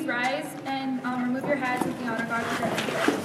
rise and remove your hats with the honor guard for everyone.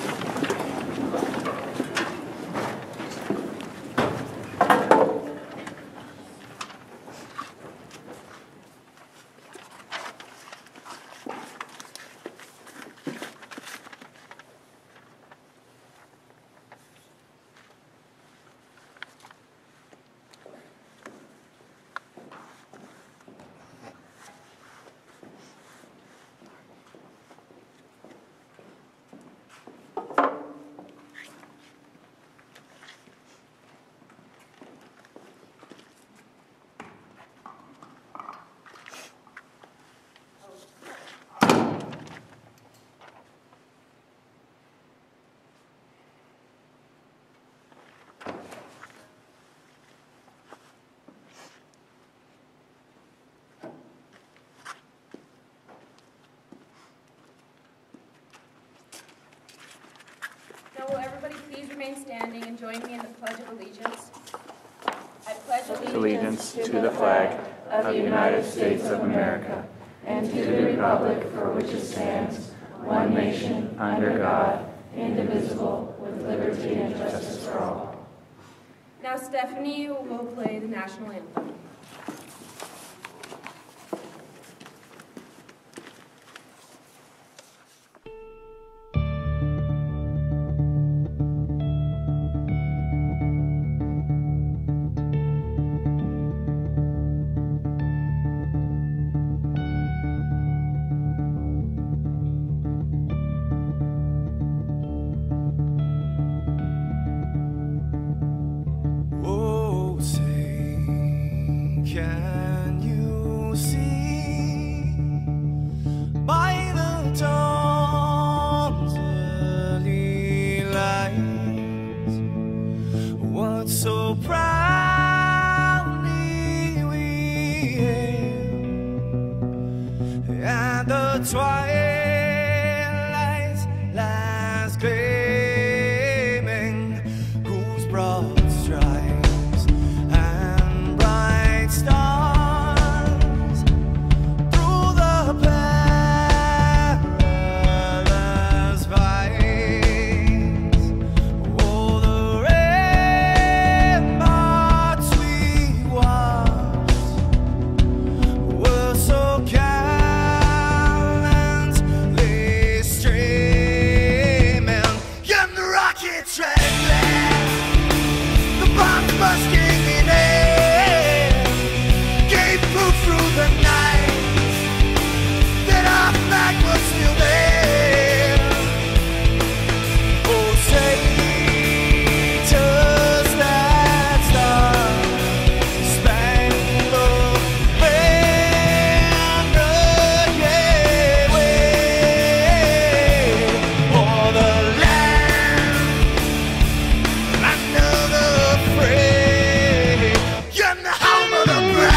Now will everybody please remain standing and join me in the Pledge of Allegiance? I pledge allegiance to the flag of the United States of America and to the republic for which it stands, one nation, under God, indivisible, with liberty and justice for all. Now Stephanie will play the national anthem. Can you see by the dawn's early light what so proudly we hailed at the twilight's last gleaming, whose broad stripes and bright stars through the perilous fights, oh, the ramparts we watched were so gallantly streaming, and the rockets rattling, the bombs bursting in air, gave proof through the night that our flag was still there. Oh, say, does that star-spangled banner yet wave o'er the land under the fray? You're the home of the brave.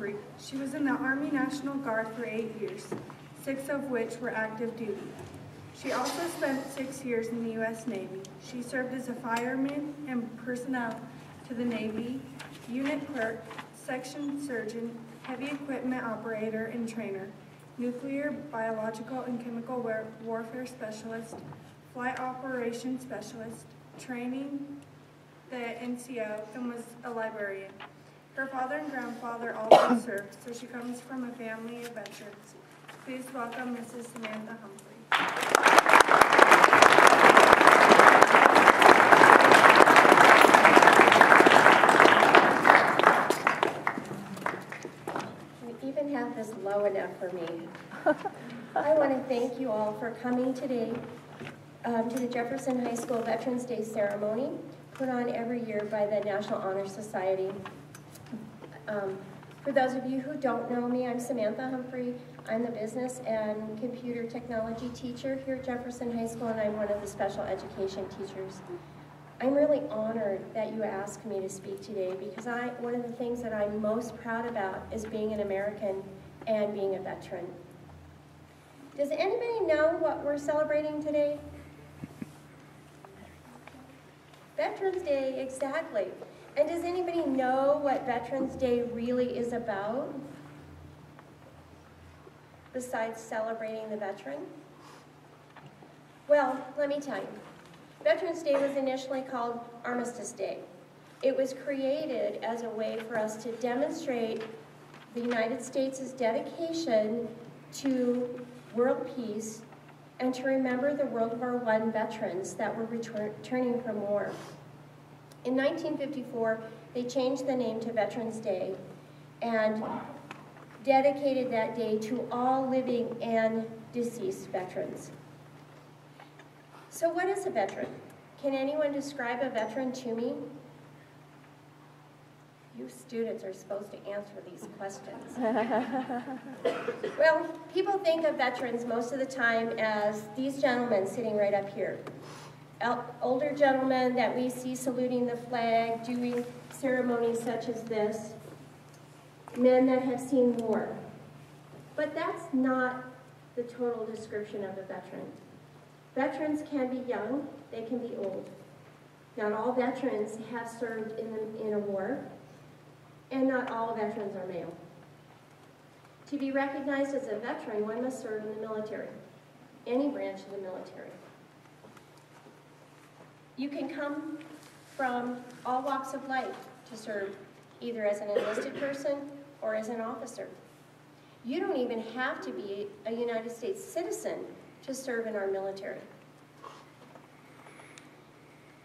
Humphrey. She was in the Army National Guard for 8 years, 6 of which were active duty. She also spent 6 years in the U.S. Navy. She served as a fireman and personnel to the Navy, unit clerk, section surgeon, heavy equipment operator and trainer, nuclear, biological, and chemical warfare specialist, flight operations specialist, training the NCO, and was a librarian. Her father and grandfather also served, so she comes from a family of veterans. Please welcome Mrs. Samantha Humphrey. You even have this low enough for me. I want to thank you all for coming today to the Jefferson High School Veterans Day ceremony, put on every year by the National Honor Society. For those of you who don't know me, I'm Samantha Humphrey. I'm the business and computer technology teacher here at Jefferson High School, and I'm one of the special education teachers. I'm really honored that you asked me to speak today because one of the things that I'm most proud about is being an American and being a veteran. Does anybody know what we're celebrating today? Veterans Day, exactly. And does anybody know what Veterans Day really is about? Besides celebrating the veteran? Well, let me tell you. Veterans Day was initially called Armistice Day. It was created as a way for us to demonstrate the United States' dedication to world peace and to remember the World War I veterans that were returning from war. In 1954, they changed the name to Veterans Day and dedicated that day to all living and deceased veterans. So what is a veteran? Can anyone describe a veteran to me? You students are supposed to answer these questions. Well, people think of veterans most of the time as these gentlemen sitting right up here. Older gentlemen that we see saluting the flag, doing ceremonies such as this. Men that have seen war. But that's not the total description of a veteran. Veterans can be young, they can be old. Not all veterans have served in a war, and not all veterans are male. To be recognized as a veteran, one must serve in the military, any branch of the military. You can come from all walks of life to serve, either as an enlisted person or as an officer. You don't even have to be a United States citizen to serve in our military.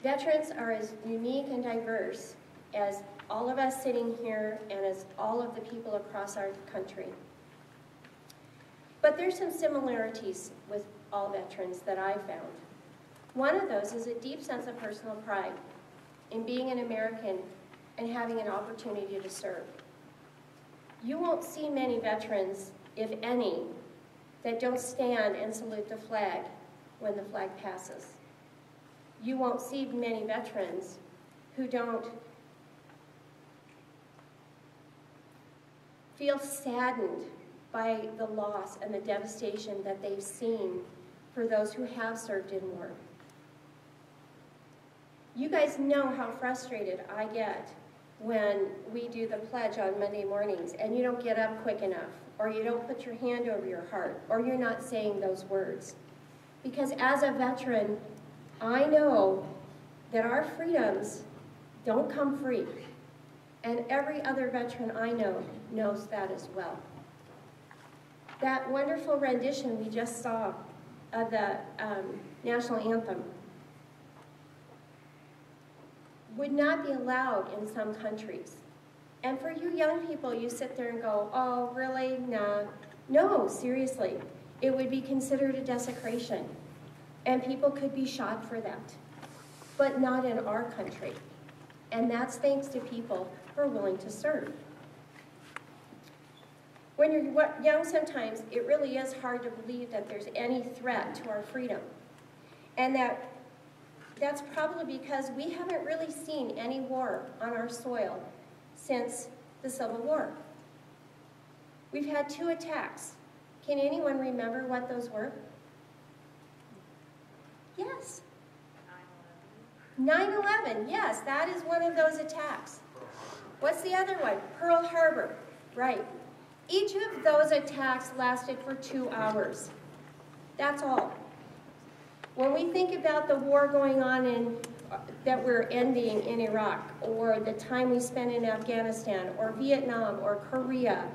Veterans are as unique and diverse as all of us sitting here and as all of the people across our country. But there's some similarities with all veterans that I've found. One of those is a deep sense of personal pride in being an American and having an opportunity to serve. You won't see many veterans, if any, that don't stand and salute the flag when the flag passes. You won't see many veterans who don't feel saddened by the loss and the devastation that they've seen for those who have served in war. You guys know how frustrated I get when we do the pledge on Monday mornings and you don't get up quick enough, or you don't put your hand over your heart, or you're not saying those words. Because as a veteran, I know that our freedoms don't come free. And every other veteran I know knows that as well. That wonderful rendition we just saw of the national anthem would not be allowed in some countries. And for you young people, you sit there and go, oh, really? Nah. No, seriously. It would be considered a desecration. And people could be shot for that. But not in our country. And that's thanks to people who are willing to serve. When you're young sometimes, it really is hard to believe that there's any threat to our freedom. And that's probably because we haven't really seen any war on our soil since the Civil War. We've had 2 attacks. Can anyone remember what those were? Yes. 9/11, yes, that is one of those attacks. What's the other one? Pearl Harbor, right. Each of those attacks lasted for 2 hours. That's all. When we think about the war going on that we're ending in Iraq, or the time we spent in Afghanistan, or Vietnam, or Korea,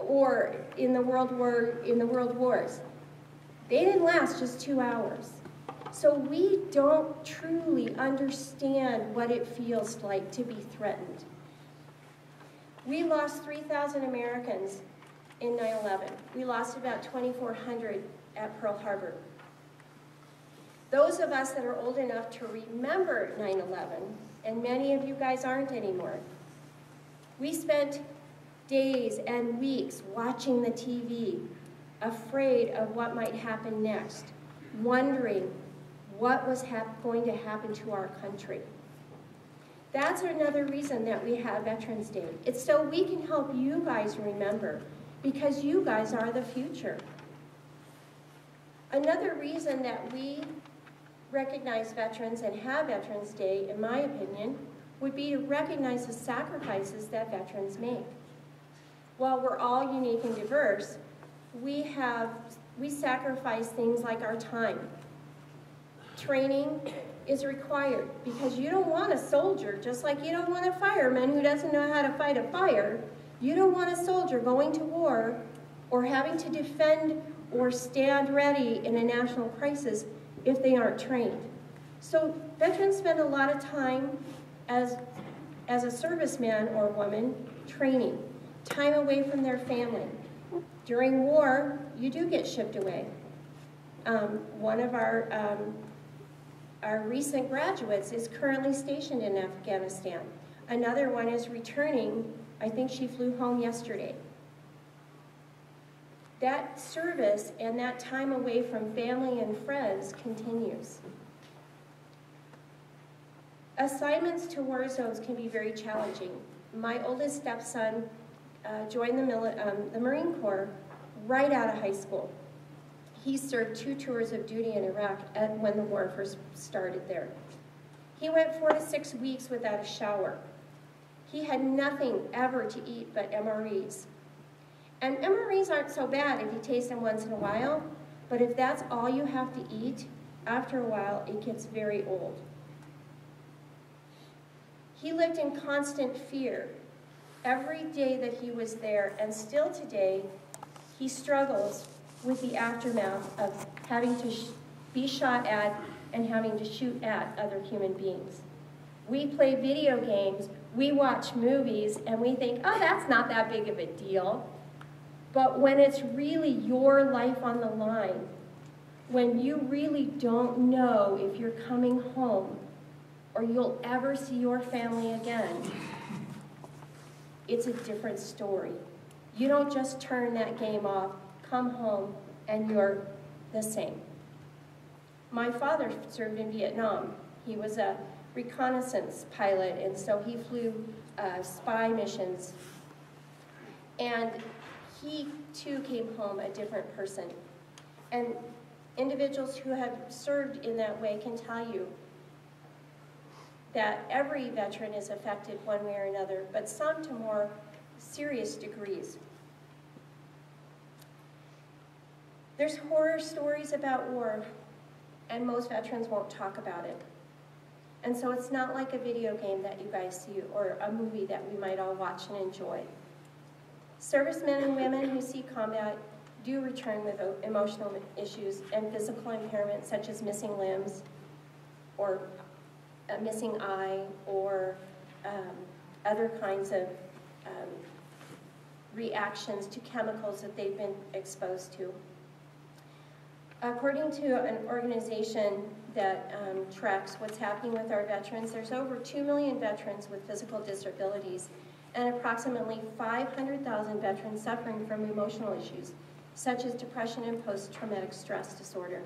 or in the world wars, they didn't last just 2 hours. So we don't truly understand what it feels like to be threatened. We lost 3,000 Americans in 9/11. We lost about 2,400 at Pearl Harbor. Those of us that are old enough to remember 9/11, and many of you guys aren't anymore, we spent days and weeks watching the TV, afraid of what might happen next, wondering what was going to happen to our country. That's another reason that we have Veterans Day. It's so we can help you guys remember, because you guys are the future. Another reason that we recognize veterans and have Veterans Day, in my opinion, would be to recognize the sacrifices that veterans make. While we're all unique and diverse, we sacrifice things like our time. Training is required, because you don't want a soldier, just like you don't want a fireman who doesn't know how to fight a fire. You don't want a soldier going to war or having to defend or stand ready in a national crisis if they aren't trained. So veterans spend a lot of time as a serviceman or woman training, time away from their family. During war, you do get shipped away. One of our recent graduates is currently stationed in Afghanistan. Another one is returning. I think she flew home yesterday. That service and that time away from family and friends continues. Assignments to war zones can be very challenging. My oldest stepson joined the Marine Corps right out of high school. He served 2 tours of duty in Iraq when the war first started there. He went 4 to 6 weeks without a shower. He had nothing ever to eat but MREs. And MREs aren't so bad if you taste them once in a while, but if that's all you have to eat, after a while it gets very old. He lived in constant fear every day that he was there, and still today he struggles with the aftermath of having to be shot at and having to shoot at other human beings. We play video games, we watch movies, and we think, oh, that's not that big of a deal. But when it's really your life on the line, when you really don't know if you're coming home or you'll ever see your family again, it's a different story. You don't just turn that game off, come home, and you're the same. My father served in Vietnam. He was a reconnaissance pilot, and so he flew spy missions. And he too came home a different person. And individuals who have served in that way can tell you that every veteran is affected one way or another, but some to more serious degrees. There's horror stories about war, and most veterans won't talk about it. And so it's not like a video game that you guys see or a movie that we might all watch and enjoy. Servicemen and women who see combat do return with emotional issues and physical impairment, such as missing limbs or a missing eye or other kinds of reactions to chemicals that they've been exposed to. According to an organization that tracks what's happening with our veterans, there's over 2 million veterans with physical disabilities and approximately 500,000 veterans suffering from emotional issues, such as depression and post-traumatic stress disorder.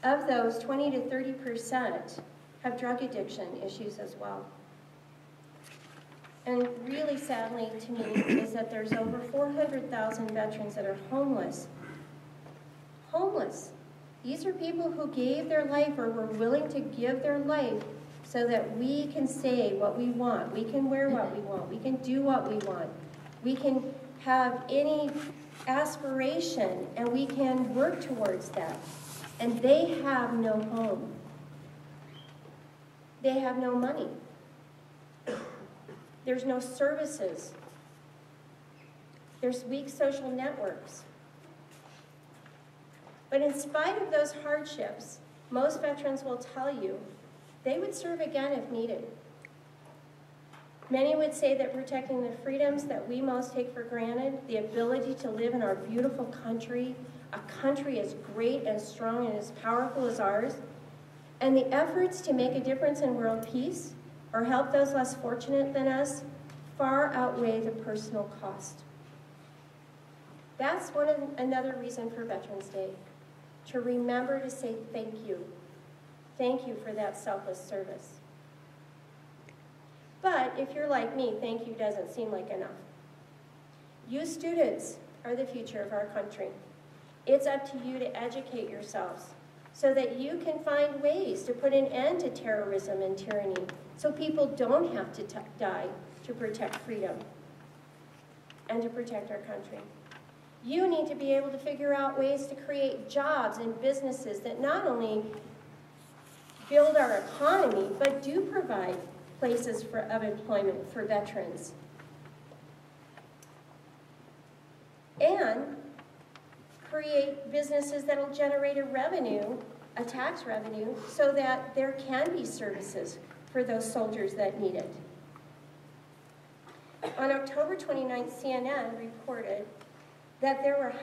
Of those, 20 to 30% have drug addiction issues as well. And really sadly to me is that there's over 400,000 veterans that are homeless. Homeless. These are people who gave their life or were willing to give their life so that we can say what we want. We can wear what we want. We can do what we want. We can have any aspiration and we can work towards that. And they have no home. They have no money. There's no services. There's weak social networks. But in spite of those hardships, most veterans will tell you they would serve again if needed. Many would say that protecting the freedoms that we most take for granted, the ability to live in our beautiful country, a country as great and strong and as powerful as ours, and the efforts to make a difference in world peace or help those less fortunate than us far outweigh the personal cost. That's another reason for Veterans Day, to remember to say thank you. Thank you for that selfless service. But if you're like me, thank you doesn't seem like enough. You students are the future of our country. It's up to you to educate yourselves so that you can find ways to put an end to terrorism and tyranny so people don't have to die to protect freedom and to protect our country. You need to be able to figure out ways to create jobs and businesses that not only build our economy, but do provide places of employment for veterans. And create businesses that will generate a tax revenue, so that there can be services for those soldiers that need it. On October 29th, CNN reported that there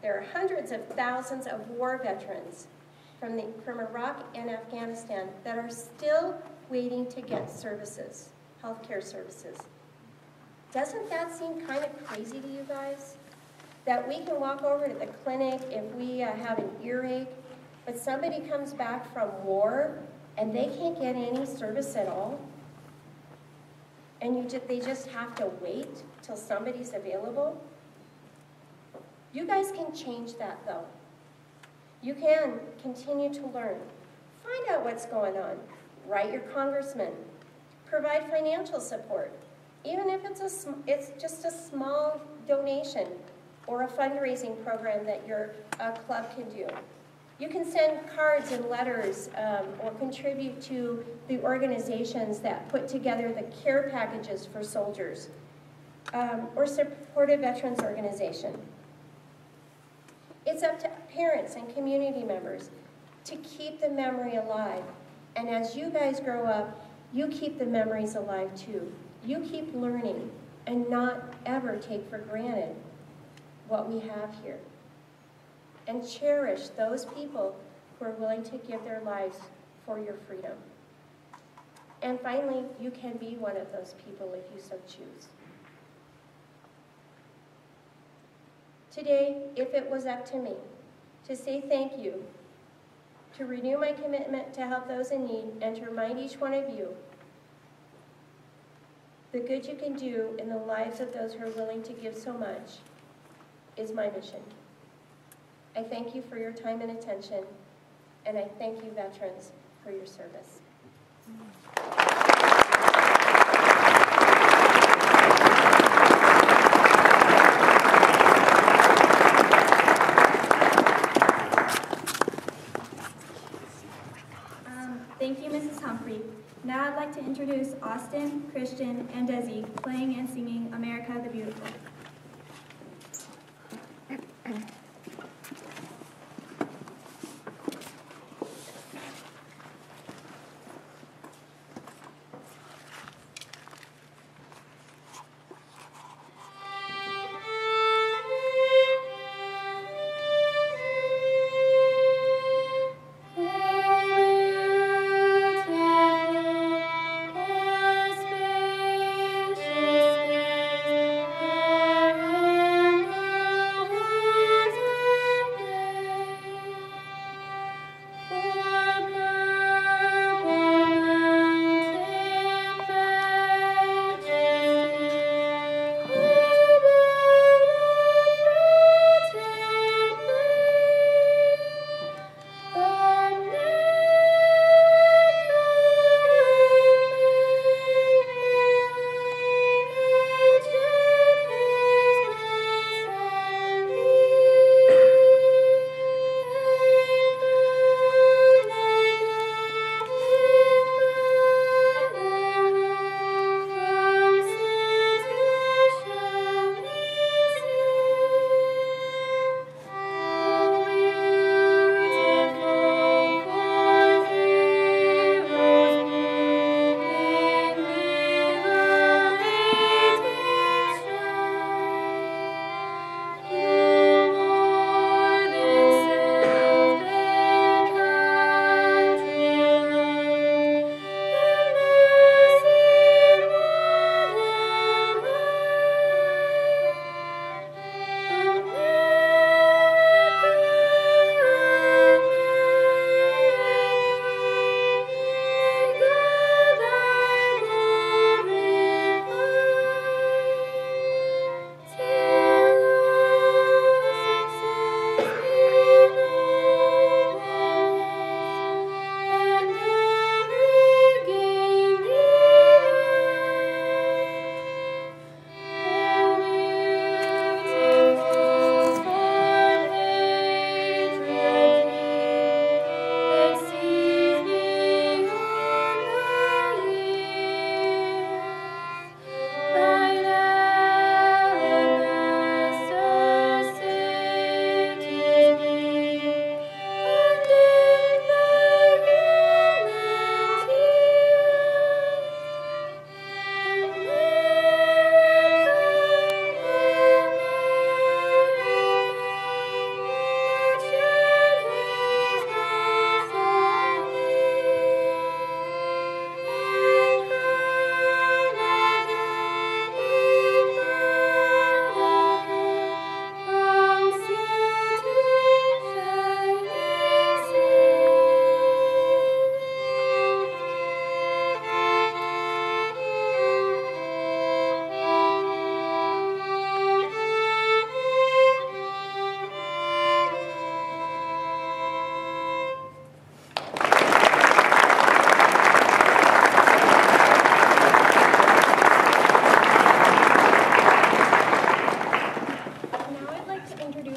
are hundreds of thousands of war veterans from Iraq and Afghanistan that are still waiting to get services, healthcare services. Doesn't that seem kind of crazy to you guys? That we can walk over to the clinic if we have an earache, but somebody comes back from war and they can't get any service at all? And they just have to wait till somebody's available? You guys can change that, though. You can continue to learn. Find out what's going on. Write your congressman. Provide financial support, even if it's just a small donation or a fundraising program that your club can do. You can send cards and letters or contribute to the organizations that put together the care packages for soldiers or support a veterans organization. It's up to parents and community members to keep the memory alive. And as you guys grow up, you keep the memories alive too. You keep learning and not ever take for granted what we have here. And cherish those people who are willing to give their lives for your freedom. And finally, you can be one of those people if you so choose. Today, if it was up to me to say thank you, to renew my commitment to help those in need, and to remind each one of you the good you can do in the lives of those who are willing to give so much, is my mission. I thank you for your time and attention, and I thank you, veterans, for your service. Thank you, Mrs. Humphrey. Now I'd like to introduce Austin, Christian, and Desi playing and singing America the Beautiful. Spacious skies,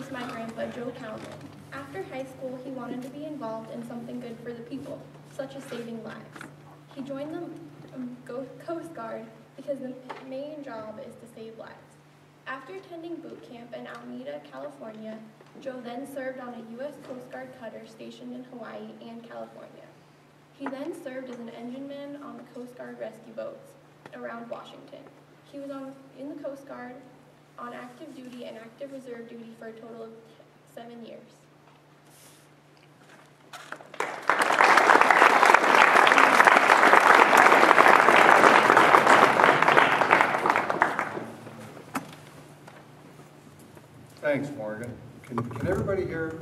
was my grandpa, Joe Calvin. After high school, he wanted to be involved in something good for the people, such as saving lives. He joined the Coast Guard because the main job is to save lives. After attending boot camp in Alameda, California, Joe then served on a U.S. Coast Guard cutter stationed in Hawaii and California. He then served as an engineman on the Coast Guard rescue boats around Washington. He was in the Coast Guard on active duty and active reserve duty for a total of 7 years. Thanks, Morgan. Can everybody hear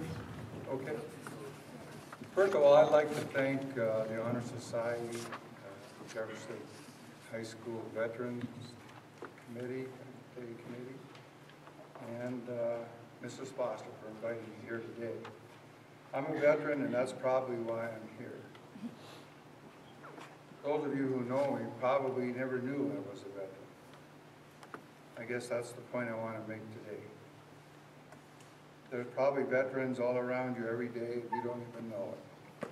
okay? First of all, I'd like to thank the Honor Society, Jefferson High School Veterans Committee, and Mrs. Foster for inviting me here today. I'm a veteran, and that's probably why I'm here. Those of you who know me probably never knew I was a veteran. I guess that's the point I want to make today. There's probably veterans all around you every day if you don't even know it.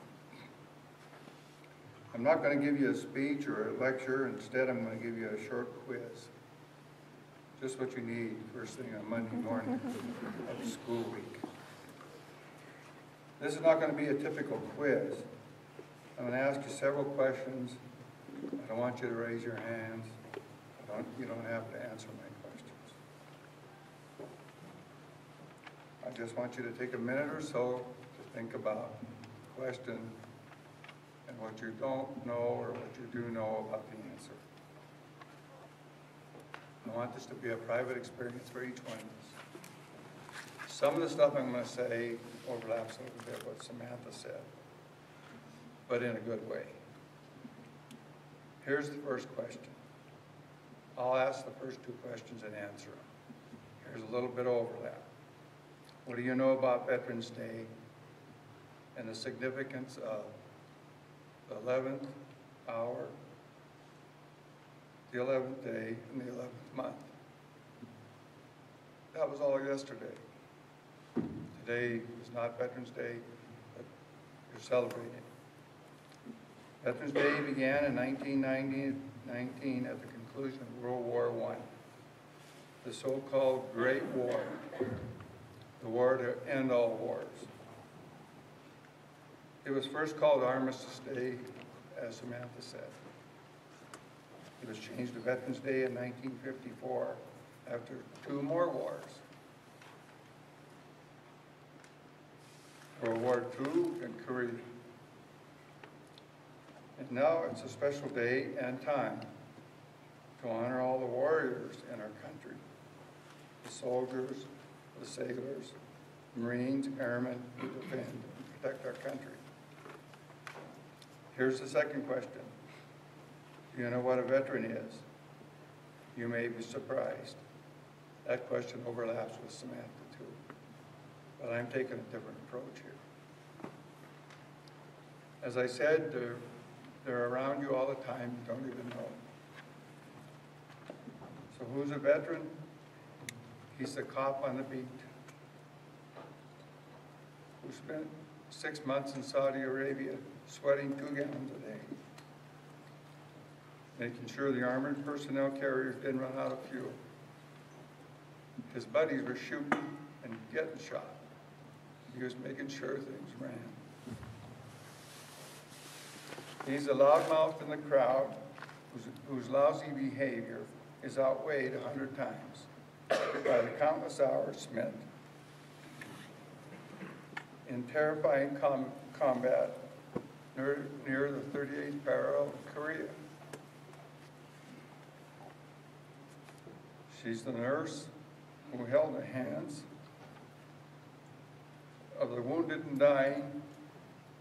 I'm not going to give you a speech or a lecture. Instead, I'm going to give you a short quiz. Just what you need first thing on Monday morning of the school week. This is not going to be a typical quiz. I'm going to ask you several questions. I don't want you to raise your hands. You don't have to answer my questions. I just want you to take a minute or so to think about the question and what you don't know or what you do know about the answer. I want this to be a private experience for each one of us. Some of the stuff I'm going to say overlaps a little bit what Samantha said, but in a good way. Here's the first question. I'll ask the first two questions and answer them. Here's a little bit of overlap. What do you know about Veterans Day and the significance of the 11th hour, the 11th day, and the 11th month? That was all yesterday. Today is not Veterans Day, but you're celebrating. Veterans Day began in 1919 at the conclusion of World War I, the so-called Great War, the war to end all wars. It was first called Armistice Day, as Samantha said. It was changed to Veterans Day in 1954 after 2 more wars. World War II and Korea. And now it's a special day and time to honor all the warriors in our country, the soldiers, the sailors, Marines, airmen who defend and protect our country. Here's the second question. Do you know what a veteran is? You may be surprised. That question overlaps with Samantha too. But I'm taking a different approach here. As I said, they're around you all the time, you don't even know. So who's a veteran? He's the cop on the beat who spent 6 months in Saudi Arabia sweating 2 gallons a day, making sure the armored personnel carriers didn't run out of fuel. His buddies were shooting and getting shot. He was making sure things ran. He's a loudmouth in the crowd whose lousy behavior is outweighed 100 times by the countless hours spent in terrifying combat near the 38th parallel of Korea. She's the nurse who held the hands of the wounded and dying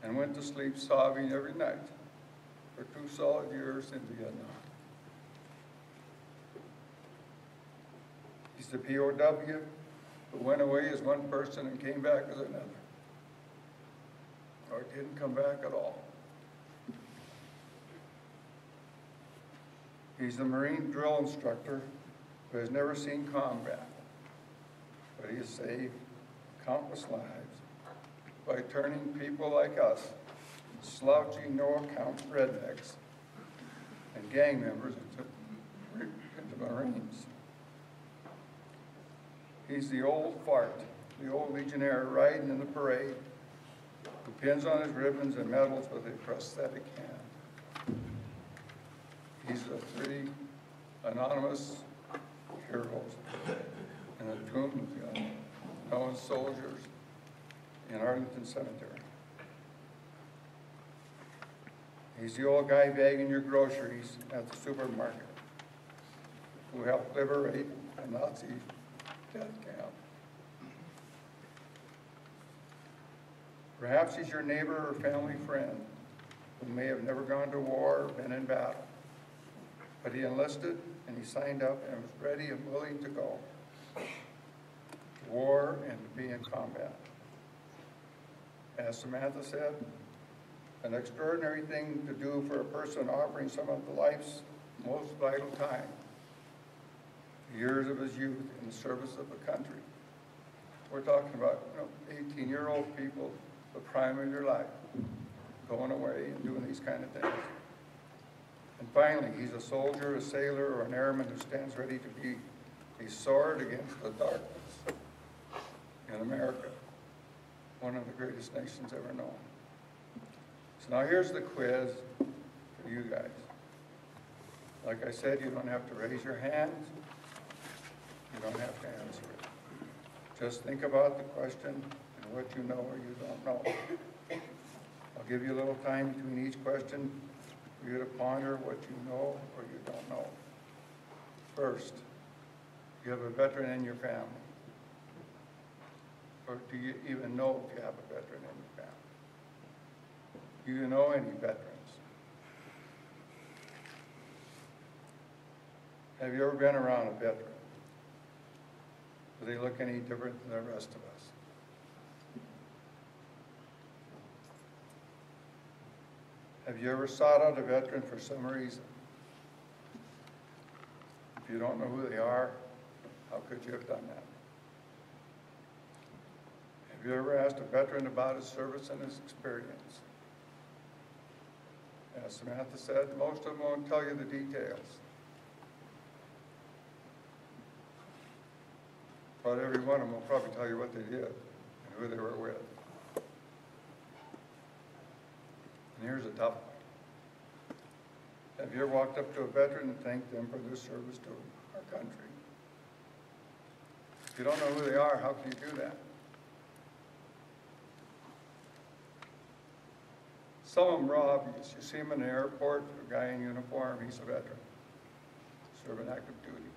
and went to sleep sobbing every night for 2 solid years in Vietnam. He's the POW who went away as one person and came back as another, or didn't come back at all. He's the Marine drill instructor who has never seen combat, but he is saved countless lives by turning people like us, slouchy, no-account rednecks, and gang members into Marines. He's the old fart, the old legionnaire riding in the parade, who pins on his ribbons and medals with a prosthetic hand. He's the three anonymous heroes in the tomb of the unknown soldiers in Arlington Cemetery. He's the old guy bagging your groceries at the supermarket who helped liberate a Nazi death camp. Perhaps he's your neighbor or family friend who may have never gone to war or been in battle, but he enlisted and he signed up and was ready and willing to go to war and to be in combat. As Samantha said, an extraordinary thing to do for a person offering some of the life's most vital time, the years of his youth in the service of the country. We're talking about 18-year-old people, the prime of your life, going away and doing these kind of things. And finally, he's a soldier, a sailor, or an airman who stands ready to be a sword against the darkness in America, one of the greatest nations ever known. So now here's the quiz for you guys. Like I said, you don't have to raise your hands. You don't have to answer it. Just think about the question and what you know or you don't know. I'll give you a little time between each question for you to ponder what you know or you don't know. First, do you have a veteran in your family? Or do you even know if you have a veteran in your family? Do you know any veterans? Have you ever been around a veteran? Do they look any different than the rest of us? Have you ever sought out a veteran for some reason? If you don't know who they are, how could you have done that? Have you ever asked a veteran about his service and his experience? As Samantha said, most of them won't tell you the details. But every one of them will probably tell you what they did and who they were with. And here's a tough one. Have you ever walked up to a veteran and thanked them for their service to our country? If you don't know who they are, how can you do that? Some of them are obvious. You see them in the airport, a guy in uniform, he's a veteran, serving active duty.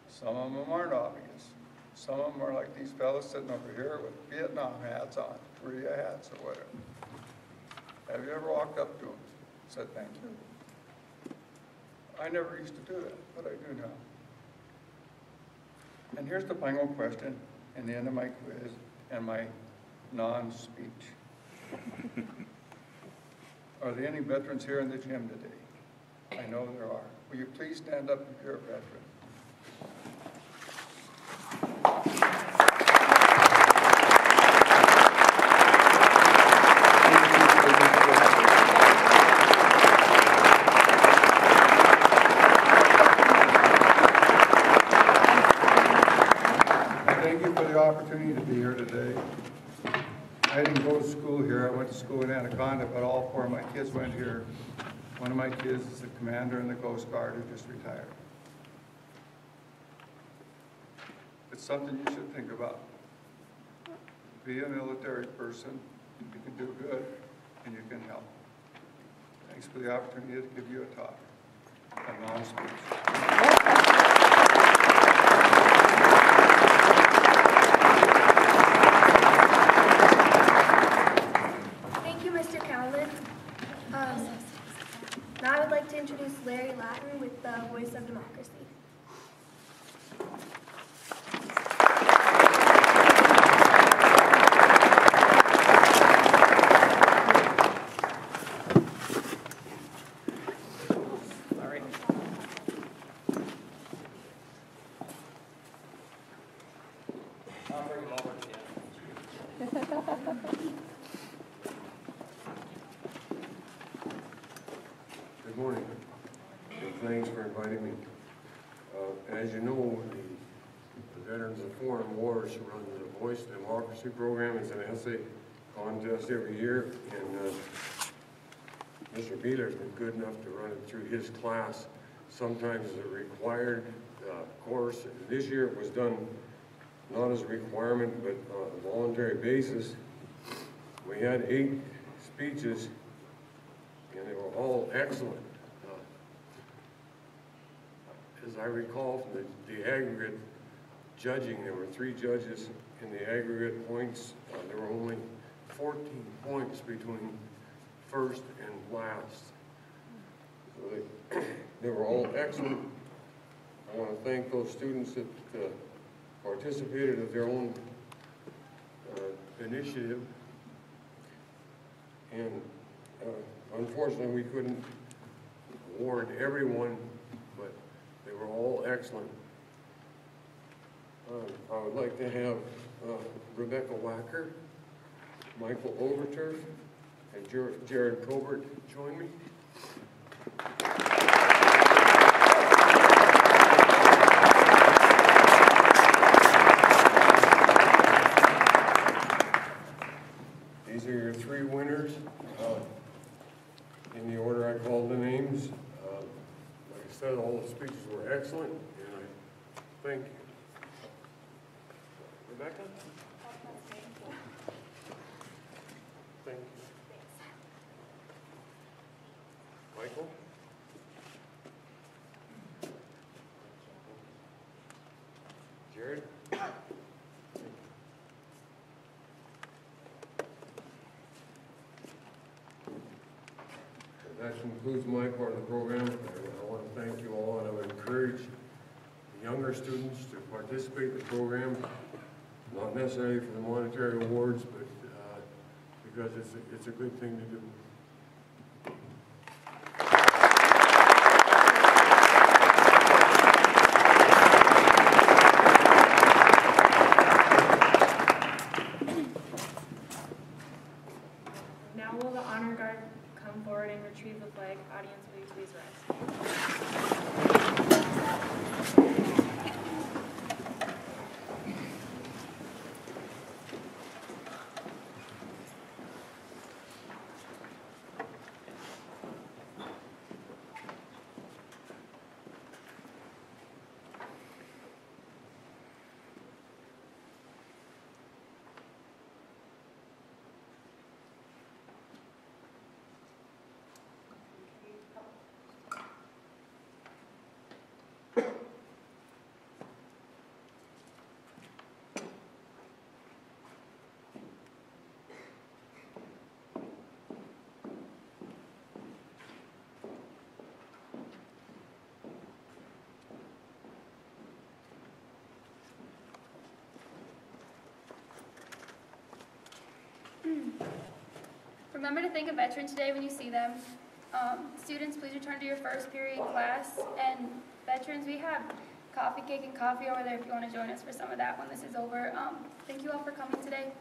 Some of them aren't obvious. Some of them are like these fellas sitting over here with Vietnam hats on, Korea hats or whatever. Have you ever walked up to them and said thank you? I never used to do that, but I do now. And here's the final question and the end of my quiz and my non-speech. Are there any veterans here in the gym today? I know there are. Will you please stand up if you're a veteran? Thank you for the opportunity to be here today. I didn't go to school here. I went to school in Anaconda, but all four of my kids went here. One of my kids is the commander in the Coast Guard who just retired. It's something you should think about. Be a military person. You can do good and you can help. Thanks for the opportunity to give you a talk. A non-speech. Now I would like to introduce Larry Latin with the Voice of Democracy. All right. Good morning, and thanks for inviting me. As you know, the Veterans of Foreign Wars run the Voice of Democracy program. It's an essay contest every year, and Mr. Beeler's been good enough to run it through his class, sometimes as a required course. This year it was done not as a requirement, but on a voluntary basis. We had 8 speeches, and they were all excellent. As I recall from the aggregate judging, there were 3 judges in the aggregate points. There were only 14 points between first and last. So they were all excellent. I want to thank those students that participated of their own initiative. And unfortunately, we couldn't award everyone, but they were all excellent. I would like to have Rebecca Wacker, Michael Overturf, and Jared Colbert join me. These are your 3 winners. In the order I called the names. Like I said, all the speeches were excellent, and I thank you. Rebecca? Thank you. Michael? Jared? That concludes my part of the program. I want to thank you all, and I would encourage the younger students to participate in the program, not necessarily for the monetary awards, but because it's a good thing to do. Now will the honor guard come forward and retrieve the flag. Audience, will you please rise? Remember to think of Veterans Day when you see them. Students, please return to your first period class. And veterans, we have coffee, cake, and coffee over there if you want to join us for some of that when this is over. Thank you all for coming today.